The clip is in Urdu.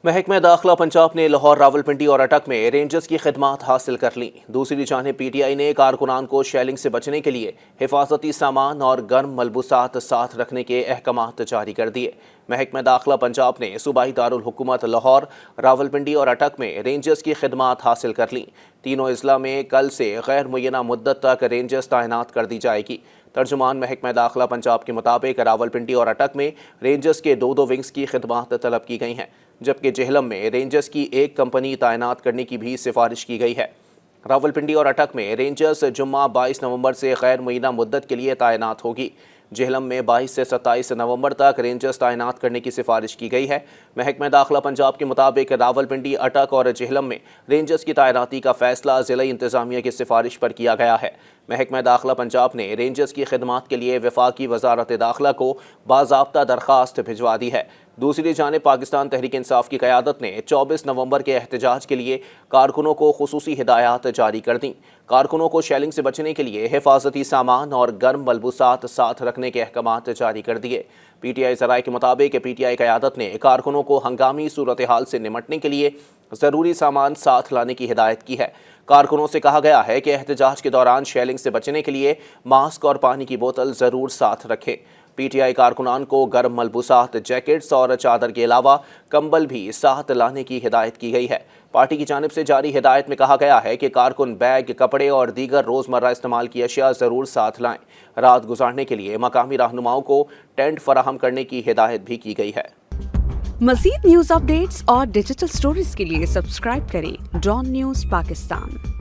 محکمہ داخلہ پنجاب نے لاہور، راولپنڈی اور اٹک میں رینجرز کی خدمات حاصل کر لیں۔ دوسری جانب پی ٹی آئی نے کارکنان کو شیلنگ سے بچنے کے لیے حفاظتی سامان اور گرم ملبوسات ساتھ رکھنے کے احکامات جاری کر دیے۔ محکمہ داخلہ پنجاب نے صوبائی دارالحکومت لاہور، راولپنڈی اور اٹک میں رینجرز کی خدمات حاصل کر لیں۔ تینوں اضلاع میں کل سے غیر معینہ مدت تک رینجرز تعینات کر دی جائے گی۔ ترجمان محکمہ داخلہ پنجاب کے مطابق راولپنڈی اور اٹک میں رینجرز کے دو ونگز کی خدمات طلب کی گئی ہیں، جبکہ جہلم میں رینجرز کی ایک کمپنی تعینات کرنے کی بھی سفارش کی گئی ہے۔ راولپنڈی اور اٹک میں رینجرز جمعہ 22 نومبر سے غیر معینہ مدت کے لیے تعینات ہوگی۔ جہلم میں 22 سے 27 نومبر تک رینجرز تعینات کرنے کی سفارش کی گئی ہے۔ محکمہ داخلہ پنجاب کے مطابق راولپنڈی، اٹک اور جہلم میں رینجرز کی تعیناتی کا فیصلہ ضلعی انتظامیہ کی سفارش پر کیا گیا ہے۔ محکمہ داخلہ پنجاب نے رینجرز کی خدمات کے لیے وفاقی وزارت داخلہ کو باضابطہ درخواست بھجوا دی ہے۔ دوسری جانب پاکستان تحریک انصاف کی قیادت نے 24 نومبر کے احتجاج کے لیے کارکنوں کو خصوصی ہدایات جاری کر دیں۔ کارکنوں کو شیلنگ سے بچنے کے لیے حفاظتی سامان اور گرم ملبوسات ساتھ رکھنے کے احکامات جاری کر دیے۔ پی ٹی آئی ذرائع کے مطابق پی ٹی آئی قیادت نے کارکنوں کو ہنگامی صورتحال سے نمٹنے کے لیے ضروری سامان ساتھ لانے کی ہدایت کی ہے۔ کارکنوں سے کہا گیا ہے کہ احتجاج کے دوران شیلنگ سے بچنے کے لیے ماسک اور پانی کی بوتل ضرور ساتھ رکھیں۔ پی ٹی آئی کارکنان کو گرم ملبوسات، جیکٹس اور چادر کے علاوہ کمبل بھی ساتھ لانے کی ہدایت کی گئی ہے۔ پارٹی کی جانب سے جاری ہدایت میں کہا گیا ہے کہ کارکن بیگ، کپڑے اور دیگر روزمرہ استعمال کی اشیاء ضرور ساتھ لائیں۔ رات گزارنے کے لیے مقامی رہنماؤں کو ٹینٹ فراہم کرنے کی ہدایت بھی کی گئی ہے۔ مزید نیوز اپ ڈیٹس اور ڈیجیٹل سٹوریز کے لیے سبسکرائب کریں ڈان نیوز پاکستان۔